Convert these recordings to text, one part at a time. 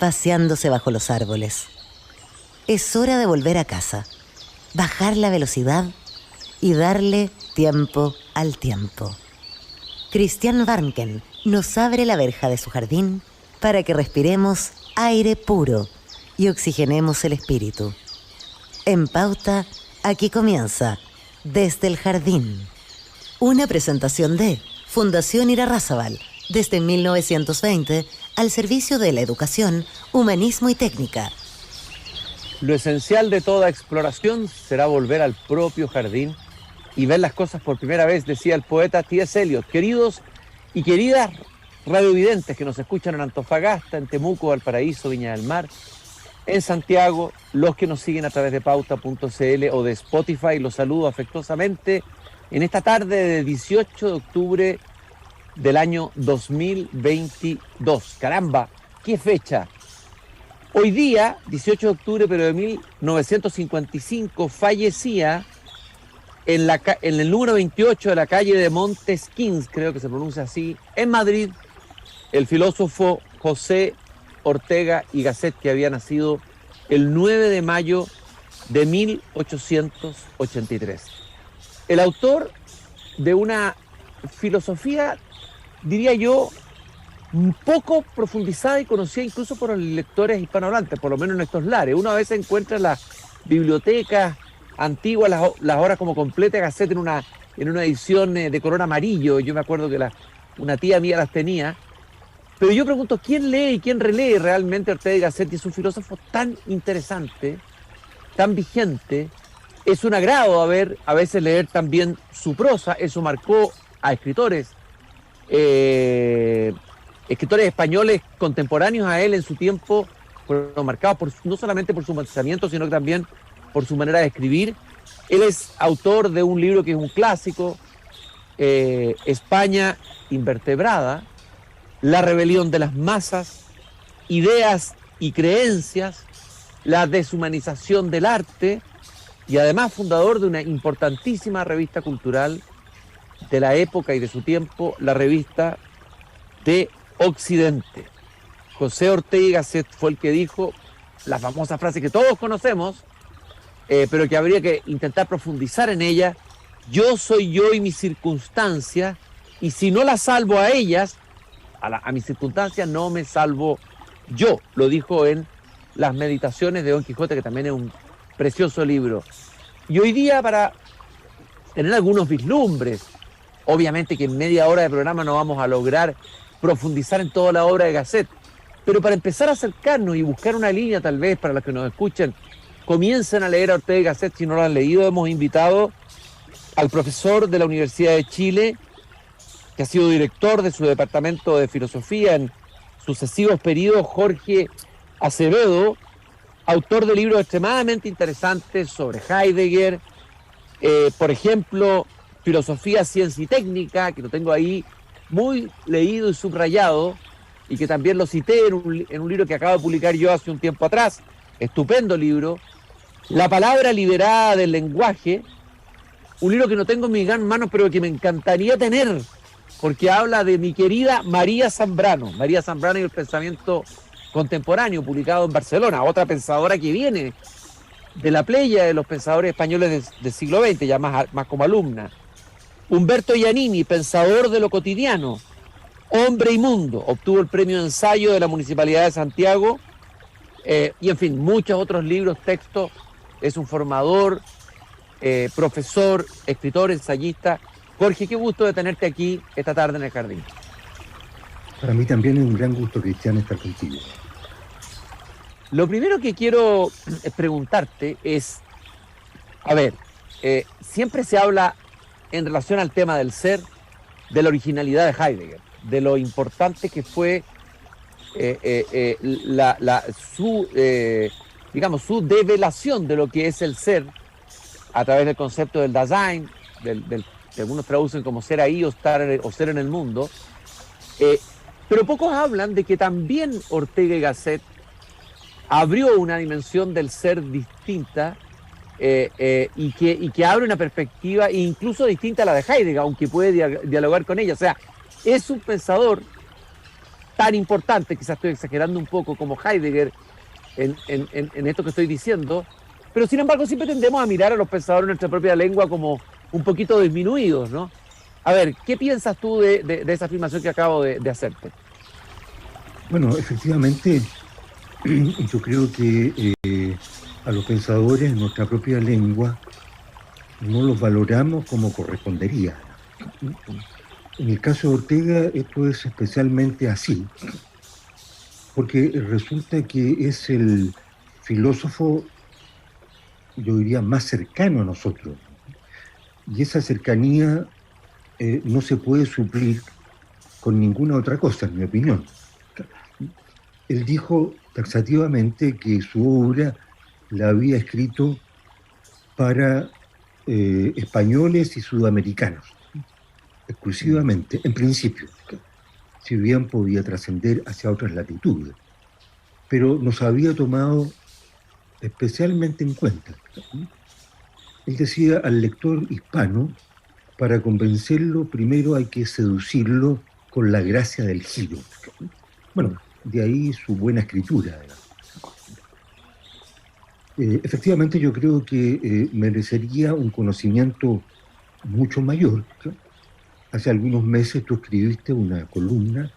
paseándose bajo los árboles. Es hora de volver a casa, bajar la velocidad y darle tiempo al tiempo. Christian Warnken nos abre la verja de su jardín para que respiremos aire puro y oxigenemos el espíritu. En Pauta, aquí comienza Desde el Jardín. Una presentación de Fundación Irarrázaval, desde 1920, al servicio de la educación, humanismo y técnica. Lo esencial de toda exploración será volver al propio jardín y ver las cosas por primera vez, decía el poeta T.S. Eliot. Queridos y queridas radiovidentes que nos escuchan en Antofagasta, en Temuco, Valparaíso, Viña del Mar, en Santiago, los que nos siguen a través de pauta.cl o de Spotify, los saludo afectuosamente en esta tarde de 18 de octubre del año 2022. ¡Caramba! ¡Qué fecha! Hoy día, 18 de octubre, pero de 1955, fallecía en el número 28 de la calle de Montesquieu, creo que se pronuncia así, en Madrid, el filósofo José Ortega y Gasset, que había nacido el 9 de mayo de 1883. El autor de una filosofía, diría yo, un poco profundizada y conocida incluso por los lectores hispanohablantes, por lo menos en estos lares. Uno a veces encuentra en las bibliotecas antiguas las obras como completa de Gasset en una edición de color amarillo. Yo me acuerdo que una tía mía las tenía. Pero yo pregunto, ¿quién lee y quién relee realmente a Ortega y Gasset? Y es un filósofo tan interesante, tan vigente. Es un agrado a veces leer también su prosa. Eso marcó a escritores españoles contemporáneos a él en su tiempo, marcados no solamente por su pensamiento, sino que también por su manera de escribir. Él es autor de un libro que es un clásico, España invertebrada, La rebelión de las masas, Ideas y creencias, la deshumanización del arte, y además fundador de una importantísima revista cultural de la época y de su tiempo, la Revista de Occidente. José Ortega y Gasset fue el que dijo la famosa frase que todos conocemos, pero que habría que intentar profundizar en ella: yo soy yo y mis circunstancias, y si no las salvo a ellas, a mis circunstancias, no me salvo yo. Lo dijo en Las Meditaciones de Don Quijote, que también es un precioso libro. Y hoy día, para tener algunos vislumbres, obviamente que en media hora de programa no vamos a lograr profundizar en toda la obra de Gasset, pero para empezar a acercarnos y buscar una línea, tal vez para los que nos escuchen, comiencen a leer a Ortega y Gasset. Si no lo han leído, hemos invitado al profesor de la Universidad de Chile, que ha sido director de su departamento de filosofía en sucesivos periodos, Jorge Acevedo, autor de libros extremadamente interesantes sobre Heidegger, por ejemplo, Filosofía, Ciencia y Técnica, que lo tengo ahí muy leído y subrayado, y que también lo cité en un libro que acabo de publicar yo hace un tiempo atrás, estupendo libro, La palabra liberada del lenguaje, un libro que no tengo en mis manos, pero que me encantaría tener, porque habla de mi querida María Zambrano y el pensamiento contemporáneo, publicado en Barcelona, otra pensadora que viene de la playa de los pensadores españoles del siglo XX, ya más como alumna. Humberto Giannini, Pensador de lo cotidiano, Hombre y Mundo, obtuvo el premio de ensayo de la Municipalidad de Santiago, y en fin, muchos otros libros, textos. Es un formador, profesor, escritor, ensayista. Jorge, qué gusto de tenerte aquí esta tarde en el jardín. Para mí también es un gran gusto, Cristian, estar contigo. Lo primero que quiero preguntarte es, a ver, siempre se habla en relación al tema del ser, de la originalidad de Heidegger, de lo importante que fue su develación de lo que es el ser a través del concepto del Dasein, que algunos traducen como ser ahí o ser en el mundo, pero pocos hablan de que también Ortega y Gasset abrió una dimensión del ser distinta, y que abre una perspectiva incluso distinta a la de Heidegger, aunque puede dialogar con ella. O sea, es un pensador tan importantes, quizás estoy exagerando un poco, como Heidegger en esto que estoy diciendo, pero sin embargo siempre tendemos a mirar a los pensadores en nuestra propia lengua como un poquito disminuidos, ¿no? A ver, ¿qué piensas tú de esa afirmación que acabo de hacerte? Bueno, efectivamente, yo creo que a los pensadores en nuestra propia lengua no los valoramos como correspondería. En el caso de Ortega esto es especialmente así, porque resulta que es el filósofo, yo diría, más cercano a nosotros. Y esa cercanía no se puede suplir con ninguna otra cosa, en mi opinión. Él dijo taxativamente que su obra la había escrito para españoles y sudamericanos, exclusivamente, en principio, si bien podía trascender hacia otras latitudes, pero nos había tomado especialmente en cuenta. Él decía al lector hispano, para convencerlo primero hay que seducirlo con la gracia del giro. Bueno, de ahí su buena escritura. Efectivamente yo creo que merecería un conocimiento mucho mayor. Hace algunos meses tú escribiste una columna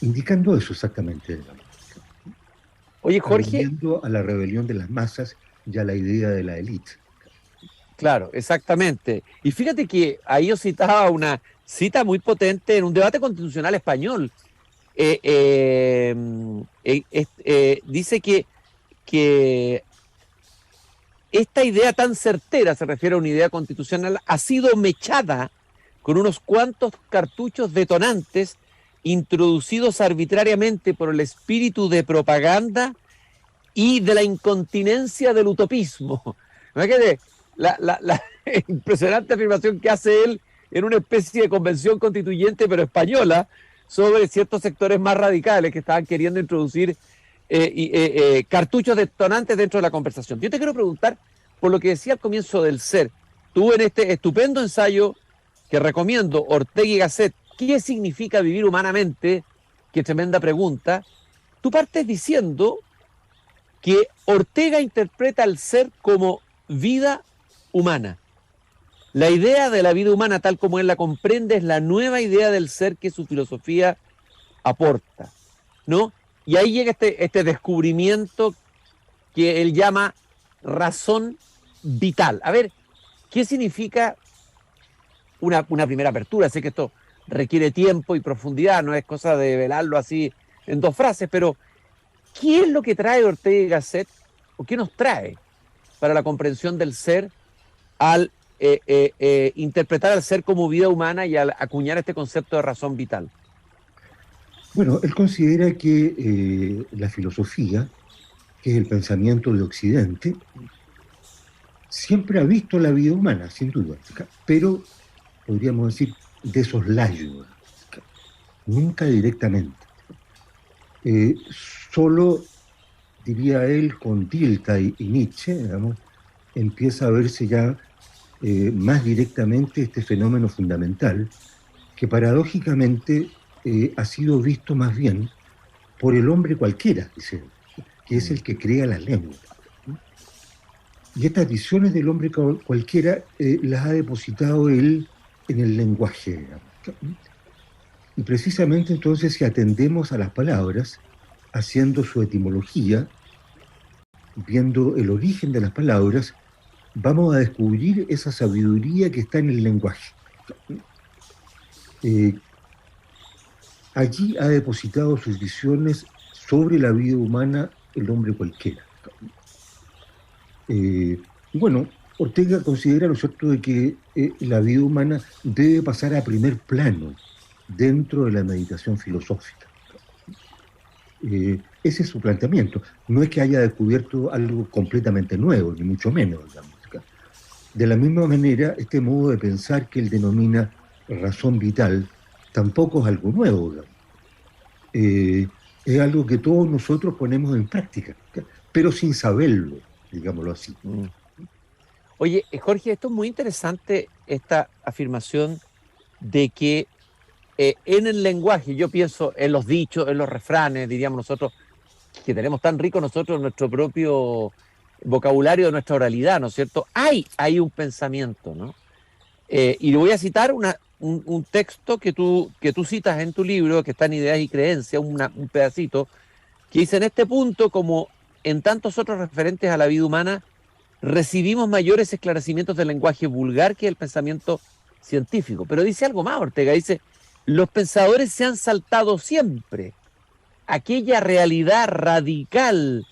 indicando eso exactamente, digamos. Oye, Jorge. Aludiendo a la rebelión de las masas y a la idea de la élite. Claro, exactamente. Y fíjate que ahí yo citaba una cita muy potente en un debate constitucional español. Dice que esta idea tan certera, se refiere a una idea constitucional, ha sido mechada con unos cuantos cartuchos detonantes introducidos arbitrariamente por el espíritu de propaganda y de la incontinencia del utopismo. Imagínate la impresionante afirmación que hace él en una especie de convención constituyente, pero española, sobre ciertos sectores más radicales que estaban queriendo introducir cartuchos detonantes dentro de la conversación. Yo te quiero preguntar por lo que decía al comienzo del ser. Tú en este estupendo ensayo que recomiendo, Ortega y Gasset, ¿qué significa vivir humanamente? Qué tremenda pregunta. Tú partes diciendo que Ortega interpreta al ser como vida humana. La idea de la vida humana, tal como él la comprende, es la nueva idea del ser que su filosofía aporta, ¿no? Y ahí llega este descubrimiento que él llama razón vital. A ver, ¿qué significa una primera apertura? Sé que esto requiere tiempo y profundidad, no es cosa de velarlo así en dos frases, pero ¿qué es lo que trae Ortega y Gasset, o qué nos trae para la comprensión del ser al interpretar al ser como vida humana y al acuñar este concepto de razón vital? Bueno, él considera que la filosofía, que es el pensamiento de Occidente, siempre ha visto la vida humana, sin duda, pero podríamos decir de soslayo, nunca directamente. Solo, diría él, con Dilthey y Nietzsche, digamos, empieza a verse ya más directamente este fenómeno fundamental, que paradójicamente ha sido visto más bien por el hombre cualquiera, dice él, que es el que crea la lengua. Y estas visiones del hombre cualquiera las ha depositado él en el lenguaje, digamos. Y precisamente entonces, si atendemos a las palabras, haciendo su etimología, viendo el origen de las palabras, vamos a descubrir esa sabiduría que está en el lenguaje. Allí ha depositado sus visiones sobre la vida humana el hombre cualquiera. Bueno, Ortega considera, ¿no es cierto?, de que la vida humana debe pasar a primer plano dentro de la meditación filosófica. Ese es su planteamiento. No es que haya descubierto algo completamente nuevo, ni mucho menos, digamos. De la misma manera, este modo de pensar que él denomina razón vital tampoco es algo nuevo, digamos. Es algo que todos nosotros ponemos en práctica, pero sin saberlo, digámoslo así. Oye, Jorge, esto es muy interesante, esta afirmación de que en el lenguaje, yo pienso en los dichos, en los refranes, diríamos nosotros, que tenemos tan rico nosotros nuestro propio vocabulario de nuestra oralidad, ¿no es cierto? Hay un pensamiento, ¿no? Y le voy a citar un texto que tú citas en tu libro, que está en Ideas y Creencias, un pedacito, que dice: en este punto, como en tantos otros referentes a la vida humana, recibimos mayores esclarecimientos del lenguaje vulgar que del pensamiento científico. Pero dice algo más, Ortega, dice: los pensadores se han saltado siempre aquella realidad radical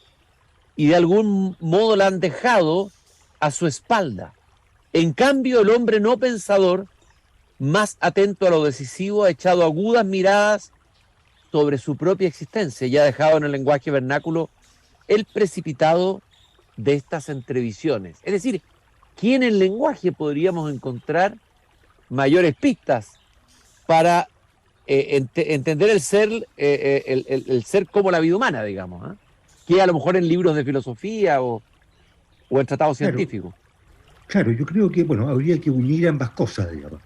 y de algún modo la han dejado a su espalda. En cambio, el hombre no pensador, más atento a lo decisivo, ha echado agudas miradas sobre su propia existencia y ha dejado en el lenguaje vernáculo el precipitado de estas entrevisiones. Es decir, que en el lenguaje podríamos encontrar mayores pistas para entender el ser, el ser como la vida humana, digamos, ¿eh? Que a lo mejor en libros de filosofía o en tratados científicos. Claro, yo creo que, bueno, habría que unir ambas cosas, digamos.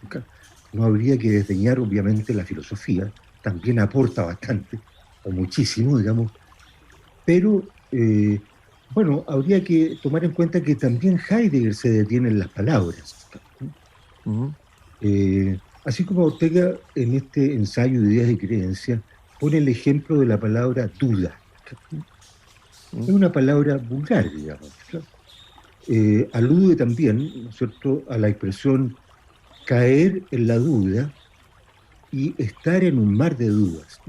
No habría que desdeñar, obviamente, la filosofía, también aporta bastante, o muchísimo, digamos, pero, bueno, habría que tomar en cuenta que también Heidegger se detiene en las palabras. Uh-huh. Así como Ortega, en este ensayo de Ideas y Creencias, pone el ejemplo de la palabra duda. Es una palabra vulgar, digamos. Alude también, ¿no es cierto?, a la expresión caer en la duda y estar en un mar de dudas.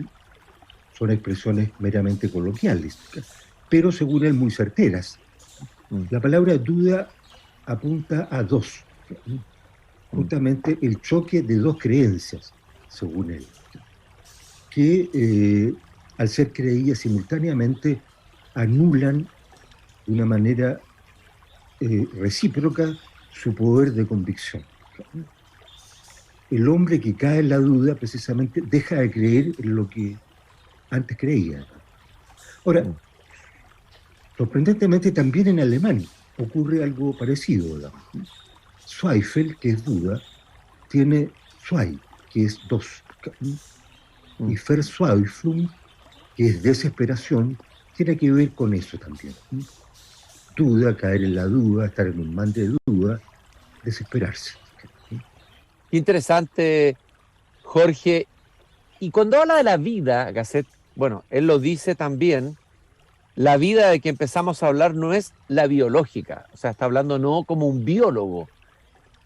Son expresiones meramente coloquiales, pero según él muy certeras. La palabra duda apunta a dos, justamente el choque de dos creencias, según él, que al ser creídas simultáneamente anulan de una manera recíproca su poder de convicción. El hombre que cae en la duda precisamente deja de creer en lo que antes creía. Ahora, sorprendentemente también en alemán ocurre algo parecido, ¿verdad? Zweifel, que es duda, tiene zwei, que es dos. Y Verzweiflung, que es desesperación, tiene que ver con eso también. Duda, caer en la duda, estar en un mar de duda, desesperarse. Interesante, Jorge. Y cuando habla de la vida, Gasset, bueno, él lo dice también, la vida de que empezamos a hablar no es la biológica, o sea, está hablando no como un biólogo.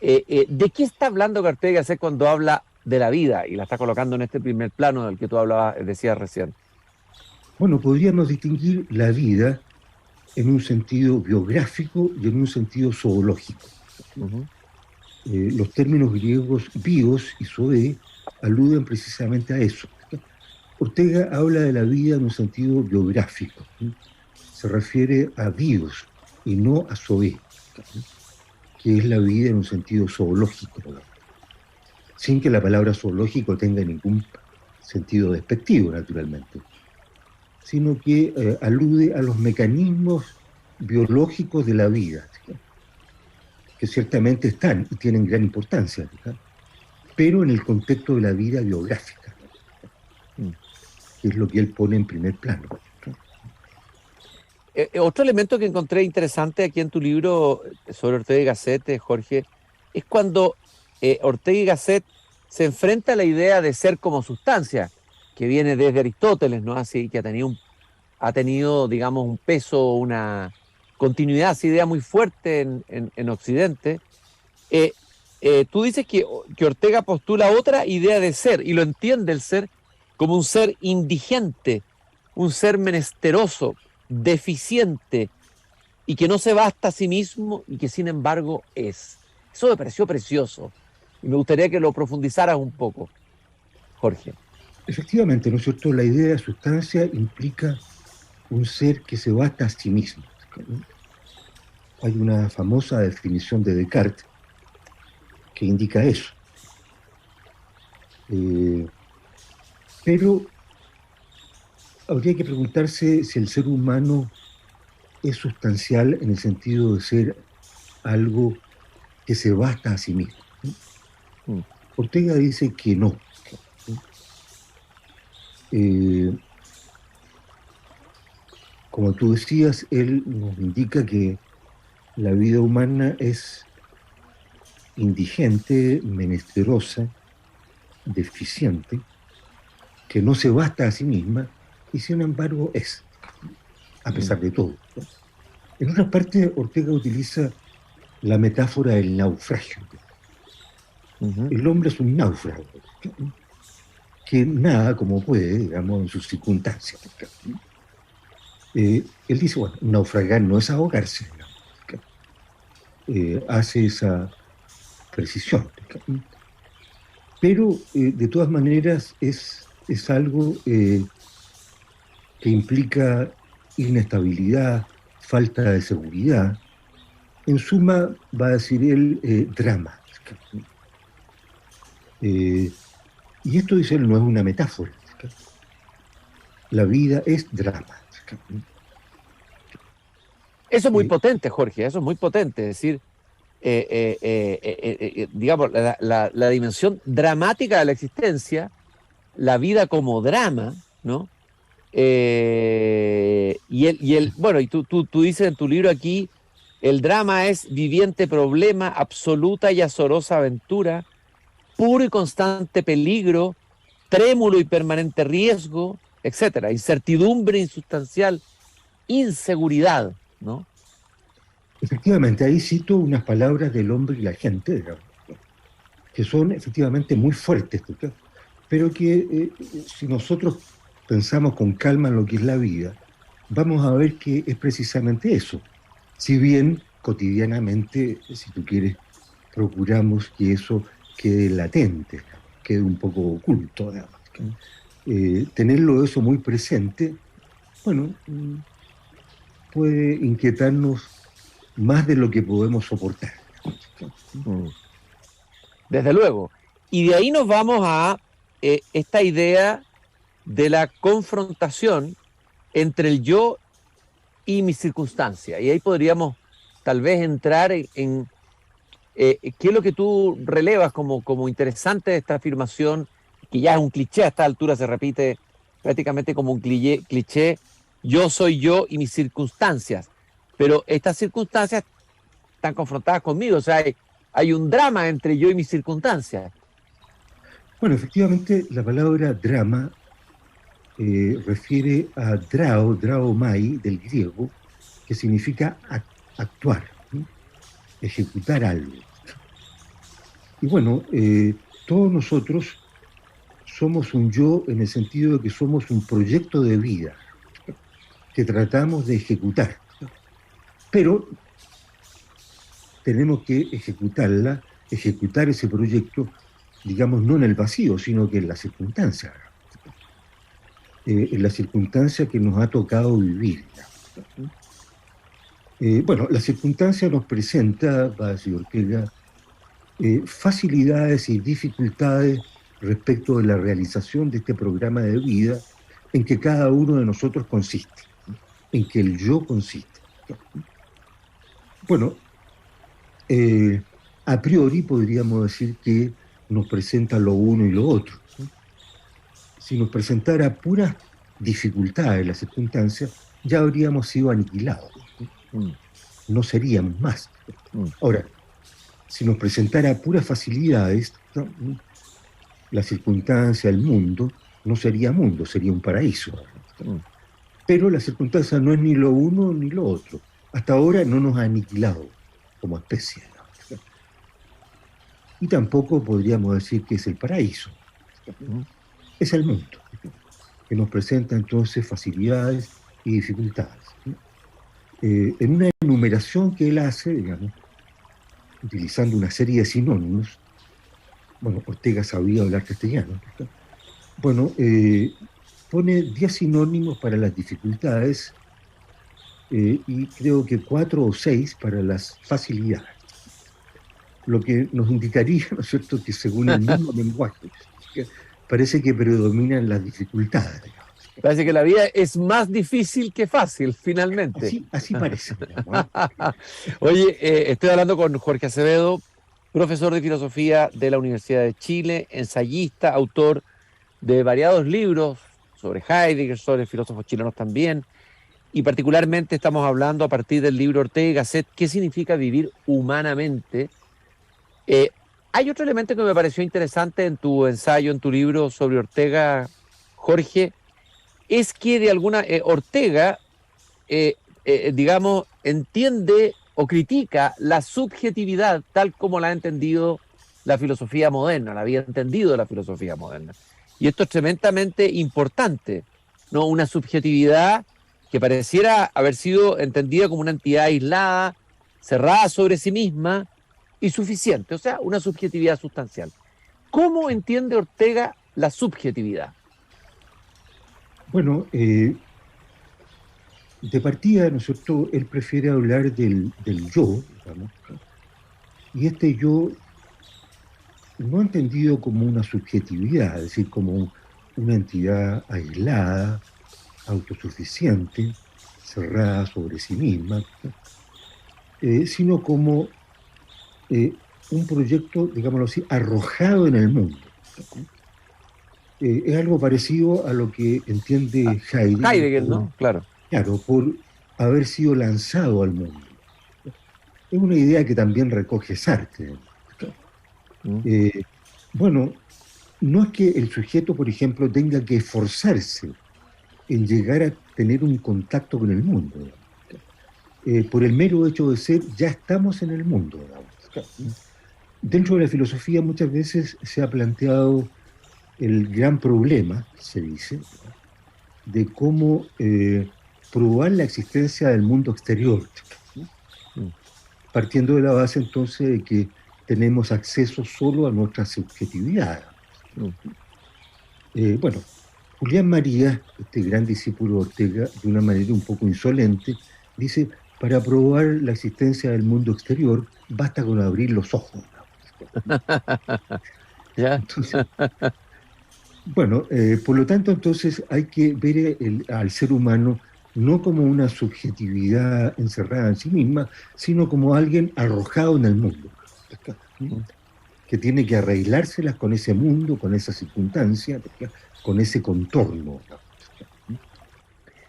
¿De qué está hablando Ortega Gasset cuando habla de la vida y la está colocando en este primer plano del que tú hablabas, decías recién? Bueno, podríamos distinguir la vida en un sentido biográfico y en un sentido zoológico. Uh-huh. Los términos griegos bios y zoe aluden precisamente a eso. Ortega habla de la vida en un sentido biográfico. Se refiere a bios y no a zoe, que es la vida en un sentido zoológico, sin que la palabra zoológico tenga ningún sentido despectivo, naturalmente, sino que alude a los mecanismos biológicos de la vida, que ciertamente están y tienen gran importancia, pero en el contexto de la vida biográfica, que es lo que él pone en primer plano. Otro elemento que encontré interesante aquí en tu libro sobre Ortega y Gasset, Jorge, es cuando Ortega y Gasset se enfrenta a la idea de ser como sustancia, que viene desde Aristóteles, ¿no? Así que ha tenido, digamos, un peso, una continuidad, esa idea muy fuerte en Occidente. Tú dices que Ortega postula otra idea de ser, y lo entiende el ser como un ser indigente, un ser menesteroso, deficiente, y que no se basta a sí mismo y que sin embargo es. Eso me pareció precioso, y me gustaría que lo profundizaras un poco, Jorge. Efectivamente, ¿no es cierto? La idea de sustancia implica un ser que se basta a sí mismo. Hay una famosa definición de Descartes que indica eso. Pero habría que preguntarse si el ser humano es sustancial en el sentido de ser algo que se basta a sí mismo. Ortega dice que no. Eh, Como tú decías, él nos indica que la vida humana es indigente, menesterosa, deficiente, que no se basta a sí misma y sin embargo es, a pesar de todo, ¿no? En otra parte, Ortega utiliza la metáfora del naufragio. Ujú. El hombre es un náufrago que nada como puede, digamos, en sus circunstancias. Él dice, bueno, naufragar no es ahogarse, digamos, hace esa precisión. Pero de todas maneras es algo que implica inestabilidad, falta de seguridad. En suma, va a decir él, drama. Eh, y esto, dice él, no es una metáfora. La vida es drama. Eso es muy Eh, potente, Jorge, eso es muy potente. Es decir, digamos, la dimensión dramática de la existencia, la vida como drama, ¿no? Bueno, y tú dices en tu libro aquí, el drama es viviente problema, absoluta y azorosa aventura, puro y constante peligro, trémulo y permanente riesgo, etcétera, incertidumbre insustancial, inseguridad, ¿no? Efectivamente, ahí cito unas palabras del hombre y la gente, digamos, que son efectivamente muy fuertes, ¿no? Pero que si nosotros pensamos con calma en lo que es la vida, vamos a ver que es precisamente eso. Si bien cotidianamente, si tú quieres, procuramos que eso quede latente, quede un poco oculto, digamos. Tenerlo eso muy presente, bueno, puede inquietarnos más de lo que podemos soportar. Mm. Desde luego. Y de ahí nos vamos a esta idea de la confrontación entre el yo y mi circunstancia. Y ahí podríamos tal vez entrar qué es lo que tú relevas como interesante de esta afirmación, que ya es un cliché a esta altura, se repite prácticamente como un cliché, yo soy yo y mis circunstancias. Pero estas circunstancias están confrontadas conmigo, o sea, hay un drama entre yo y mis circunstancias. Bueno, efectivamente, la palabra drama refiere a draomai del griego, que significa actuar, ¿sí? Ejecutar algo. Y bueno, todos nosotros somos un yo en el sentido de que somos un proyecto de vida que tratamos de ejecutar, pero tenemos que ejecutar ese proyecto, digamos, no en el vacío, sino que en la circunstancia que nos ha tocado vivir. Bueno, la circunstancia nos presenta, va a decir Ortega, facilidades y dificultades respecto de la realización de este programa de vida en que cada uno de nosotros consiste, en que el yo consiste. Bueno, a priori podríamos decir que nos presenta lo uno y lo otro. Si nos presentara puras dificultades la circunstancia, ya habríamos sido aniquilados. No seríamos más. Ahora, si nos presentara puras facilidades, ¿no? La circunstancia, el mundo, no sería mundo, sería un paraíso. Pero la circunstancia no es ni lo uno ni lo otro. Hasta ahora no nos ha aniquilado como especie, ¿no? Y tampoco podríamos decir que es el paraíso. Es el mundo, que nos presenta entonces facilidades y dificultades. En una enumeración que él hace, digamos, utilizando una serie de sinónimos, bueno, Ortega sabía hablar castellano, ¿no? Bueno, pone 10 sinónimos para las dificultades y creo que 4 o 6 para las facilidades. Lo que nos indicaría, ¿no es cierto?, que según el mismo lenguaje, parece que predominan las dificultades, digamos. Parece que la vida es más difícil que fácil, finalmente. Así parece, digamos, ¿eh? Oye, estoy hablando con Jorge Acevedo, profesor de filosofía de la Universidad de Chile, ensayista, autor de variados libros, sobre Heidegger, sobre filósofos chilenos también, y particularmente estamos hablando a partir del libro Ortega y Gasset, ¿qué significa vivir humanamente? Hay otro elemento que me pareció interesante en tu ensayo, en tu libro sobre Ortega, Jorge, es que de alguna Ortega, digamos, entiende o critica la subjetividad tal como la ha entendido la filosofía moderna, la había entendido la filosofía moderna. Y esto es tremendamente importante, ¿no? Una subjetividad que pareciera haber sido entendida como una entidad aislada, cerrada sobre sí misma y suficiente, o sea, una subjetividad sustancial. ¿Cómo entiende Ortega la subjetividad? Bueno, de partida, ¿no es cierto?, él prefiere hablar del yo, digamos, ¿no? Y este yo no entendido como una subjetividad, es decir, como una entidad aislada, autosuficiente, cerrada sobre sí misma, sino como un proyecto, digámoslo así, arrojado en el mundo. Es algo parecido a lo que entiende Heidegger, Heidegger, ¿no? Claro. claro, por haber sido lanzado al mundo. Es una idea que también recoge Sartre. Eh, bueno, no es que el sujeto, por ejemplo, tenga que esforzarse en llegar a tener un contacto con el mundo. Por el mero hecho de ser, ya estamos en el mundo. Dentro de la filosofía muchas veces se ha planteado el gran problema, se dice, de cómo probar la existencia del mundo exterior, partiendo de la base entonces de que tenemos acceso solo a nuestra subjetividad. Bueno, Julián María, este gran discípulo de Ortega, de una manera un poco insolente, dice, para probar la existencia del mundo exterior, basta con abrir los ojos. ¿Ya? Entonces, bueno, por lo tanto, entonces hay que ver al ser humano no como una subjetividad encerrada en sí misma, sino como alguien arrojado en el mundo, que tiene que arreglárselas con ese mundo, con esa circunstancia, con ese contorno.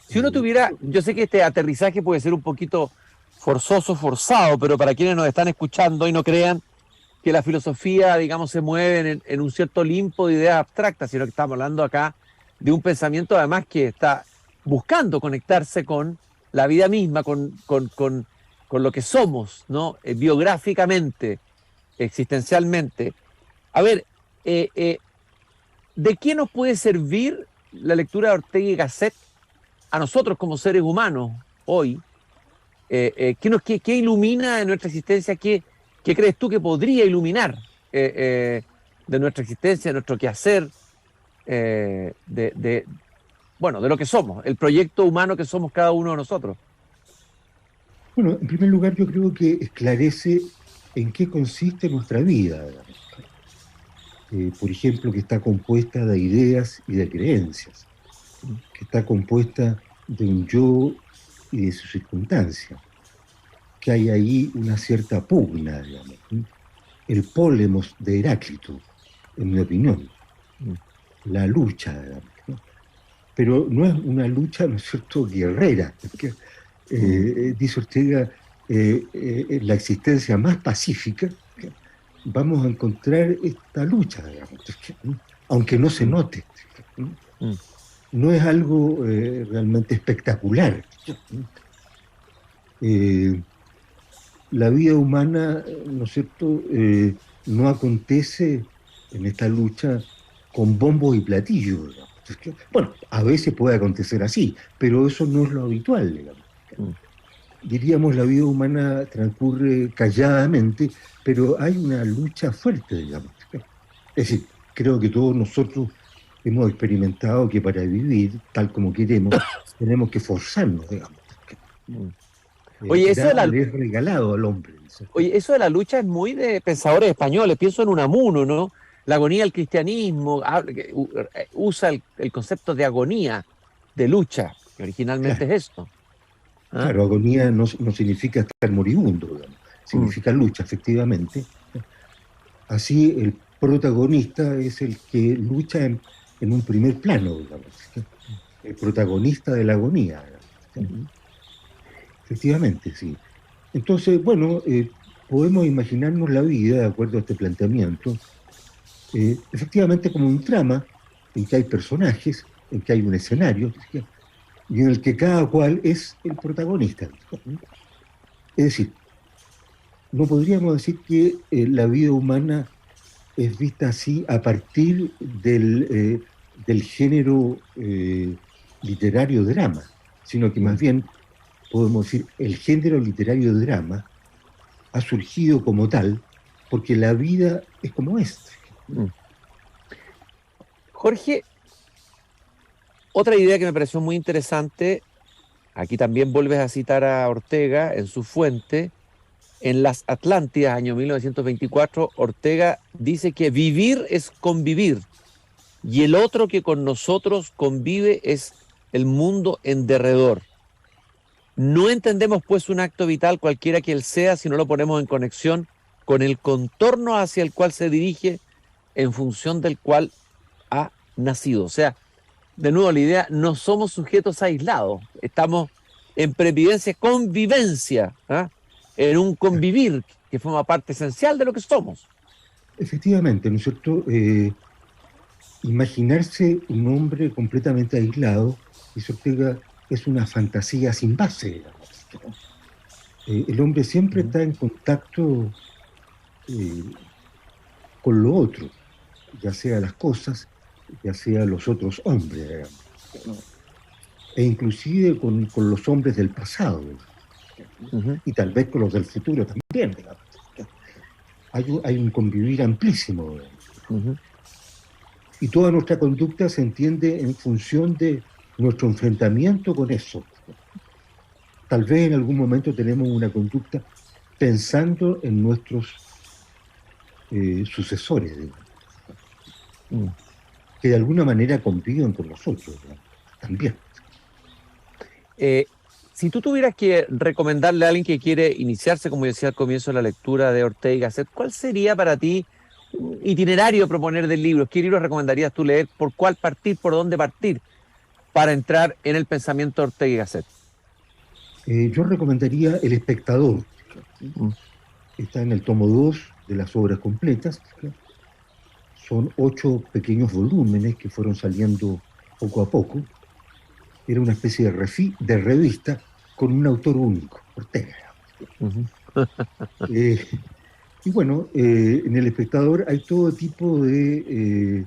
Si uno tuviera, yo sé que este aterrizaje puede ser un poquito forzoso, forzado, pero para quienes nos están escuchando y no crean que la filosofía, digamos, se mueve en un cierto limbo de ideas abstractas, sino que estamos hablando acá de un pensamiento además que está buscando conectarse con la vida misma, con lo que somos, ¿no? Biográficamente, existencialmente. A ver, ¿de qué nos puede servir la lectura de Ortega y Gasset a nosotros como seres humanos hoy? ¿Qué ilumina en nuestra existencia? ¿Qué crees tú que podría iluminar de nuestra existencia, de nuestro quehacer, bueno, de lo que somos, el proyecto humano que somos cada uno de nosotros? Bueno, en primer lugar yo creo que esclarece en qué consiste nuestra vida. Por ejemplo, que está compuesta de ideas y de creencias, que está compuesta de un yo y de su circunstancia, que hay ahí una cierta pugna, digamos, el pólemos de Heráclito, en mi opinión, la lucha, digamos, ¿no? Pero no es una lucha, ¿no es cierto?, guerrera, porque, dice Ortega, la existencia más pacífica, vamos a encontrar esta lucha, digamos, aunque no se note. No es algo realmente espectacular. La vida humana, ¿no es cierto?, no acontece en esta lucha con bombos y platillos. Bueno, a veces puede acontecer así, pero eso no es lo habitual, digamos. Diríamos, la vida humana transcurre calladamente, pero hay una lucha fuerte, digamos. Es decir, creo que todos nosotros hemos experimentado que para vivir tal como queremos, tenemos que forzarnos, digamos. Oye, eso le es regalado al hombre. Oye, eso de la lucha es muy de pensadores españoles. Pienso en Unamuno, ¿no? La agonía del cristianismo usa el concepto de agonía, de lucha, que originalmente es esto. ¿Ah? Claro, agonía no significa estar moribundo, digamos. Significa lucha, efectivamente. Así el protagonista es el que lucha en un primer plano, digamos, el protagonista de la agonía. Efectivamente, sí. Entonces, bueno, podemos imaginarnos la vida, de acuerdo a este planteamiento, efectivamente como un drama en que hay personajes, en que hay un escenario, y en el que cada cual es el protagonista. Es decir, no podríamos decir que la vida humana es vista así a partir del género literario drama, sino que más bien podemos decir el género literario drama ha surgido como tal porque la vida es como es. Jorge, otra idea que me pareció muy interesante, aquí también vuelves a citar a Ortega en su fuente, en Las Atlántidas, año 1924, Ortega dice que vivir es convivir y el otro que con nosotros convive es el mundo en derredor. No entendemos pues un acto vital cualquiera que él sea si no lo ponemos en conexión con el contorno hacia el cual se dirige, en función del cual ha nacido. O sea, de nuevo la idea, no somos sujetos aislados, estamos en previdencia, convivencia, ¿ah? En un convivir que forma parte esencial de lo que somos. Efectivamente, ¿no es cierto? Imaginarse un hombre completamente aislado, dice Ortega, es una fantasía sin base, digamos. El hombre siempre está en contacto eh, con lo otro, ya sea las cosas, ya sea los otros hombres, digamos. E inclusive con los hombres del pasado, y tal vez con los del futuro también, digamos. Hay un convivir amplísimo, digamos. Y toda nuestra conducta se entiende en función de nuestro enfrentamiento con eso. Tal vez en algún momento tenemos una conducta pensando en nuestros sucesores, digamos, que de alguna manera conviven con nosotros, digamos, también. Si tú tuvieras que recomendarle a alguien que quiere iniciarse, como decía al comienzo de la lectura de Ortega y Gasset, ¿cuál sería para ti un itinerario a proponer del libro? ¿Qué libros recomendarías tú leer? ¿Por cuál partir? ¿Por dónde partir? Para entrar en el pensamiento de Ortega y Gasset. Yo recomendaría El Espectador. Está en el tomo 2 de las obras completas. Son 8 pequeños volúmenes que fueron saliendo poco a poco. Era una especie de revista con un autor único, Ortega. Y bueno, en El Espectador hay todo tipo de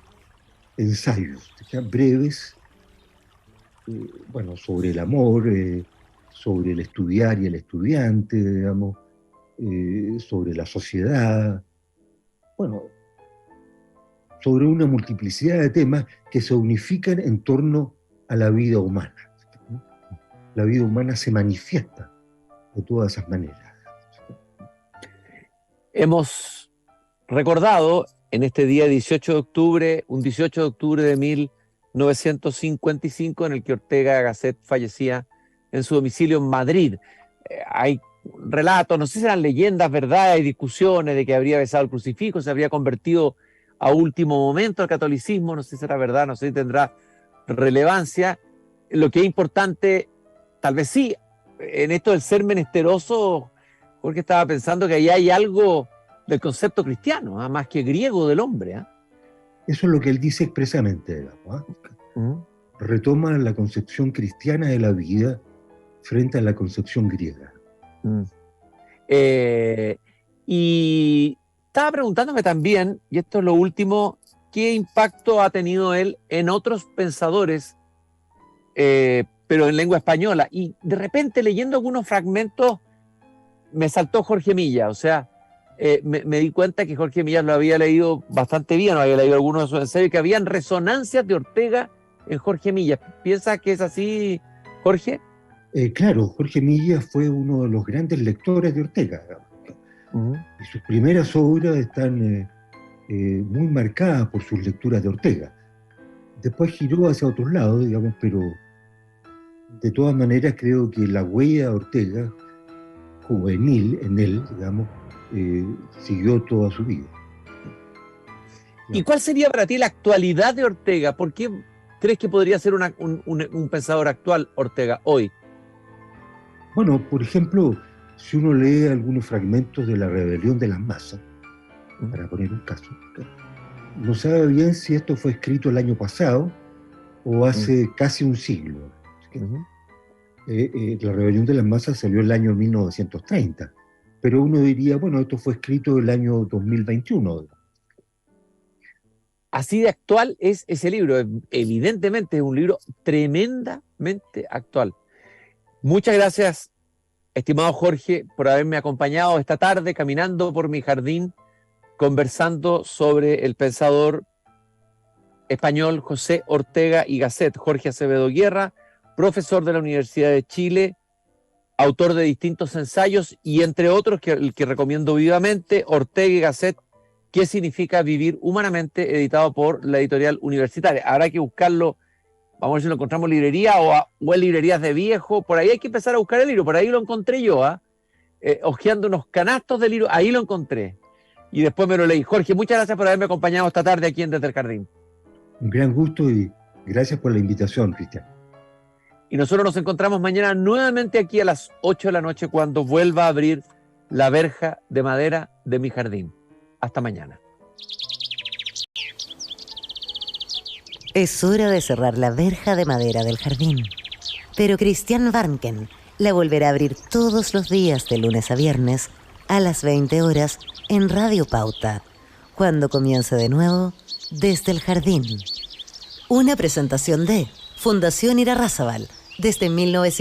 ensayos, breves, bueno, sobre el amor, sobre el estudiar y el estudiante, digamos, sobre la sociedad, bueno, sobre una multiplicidad de temas que se unifican en torno a la vida humana. La vida humana se manifiesta de todas esas maneras. Hemos recordado en este día 18 de octubre, un 18 de octubre de 1955, en el que Ortega Gasset fallecía en su domicilio en Madrid. Hay relatos, no sé si eran leyendas, verdad, hay discusiones de que habría besado el crucifijo, se habría convertido a último momento al catolicismo, no sé si será verdad, no sé si tendrá relevancia. Lo que es importante, tal vez sí, en esto del ser menesteroso, Jorge estaba pensando que ahí hay algo del concepto cristiano, más que griego del hombre. Eso es lo que él dice expresamente, digamos. Retoma la concepción cristiana de la vida frente a la concepción griega. Y estaba preguntándome también, y esto es lo último, ¿qué impacto ha tenido él en otros pensadores, pero en lengua española? Y de repente, leyendo algunos fragmentos, me saltó Jorge Millas. O sea, me di cuenta que Jorge Millas lo había leído bastante bien, había leído algunos de sus ensayos, y que habían resonancias de Ortega en Jorge Millas. ¿Piensas que es así, Jorge? Claro, Jorge Millas fue uno de los grandes lectores de Ortega. Y sus primeras obras están muy marcadas por sus lecturas de Ortega. Después giró hacia otros lados, digamos, pero de todas maneras creo que la huella de Ortega, juvenil en él, digamos, siguió toda su vida. ¿Y cuál sería para ti la actualidad de Ortega? ¿Por qué crees que podría ser un pensador actual Ortega hoy? Bueno, por ejemplo, si uno lee algunos fragmentos de La rebelión de las masas, para poner un caso, no sabe bien si esto fue escrito el año pasado o hace casi un siglo. La rebelión de las masas salió el año 1930, pero uno diría, bueno, esto fue escrito el año 2021. Así de actual es ese libro. Evidentemente es un libro tremendamente actual. Muchas gracias, estimado Jorge, por haberme acompañado esta tarde caminando por mi jardín, conversando sobre el pensador español José Ortega y Gasset. Jorge Acevedo Guerra, profesor de la Universidad de Chile, autor de distintos ensayos y entre otros, el que recomiendo vivamente, Ortega y Gasset, ¿Qué significa vivir humanamente?, editado por la editorial universitaria. Habrá que buscarlo, vamos a ver si lo encontramos en librería o en librerías de viejo. Por ahí hay que empezar a buscar el libro. Por ahí lo encontré yo, hojeando unos canastos de libro. Ahí lo encontré. Y después me lo leí. Jorge, muchas gracias por haberme acompañado esta tarde aquí en Desde el Jardín. Un gran gusto y gracias por la invitación, Cristian. Y nosotros nos encontramos mañana nuevamente aquí a las 8 de la noche cuando vuelva a abrir la verja de madera de mi jardín. Hasta mañana. Es hora de cerrar la verja de madera del jardín. Pero Christian Warnken la volverá a abrir todos los días de lunes a viernes a las 20 horas en Radio Pauta, cuando comience de nuevo Desde el Jardín. Una presentación de Fundación Irarrázaval desde 1900.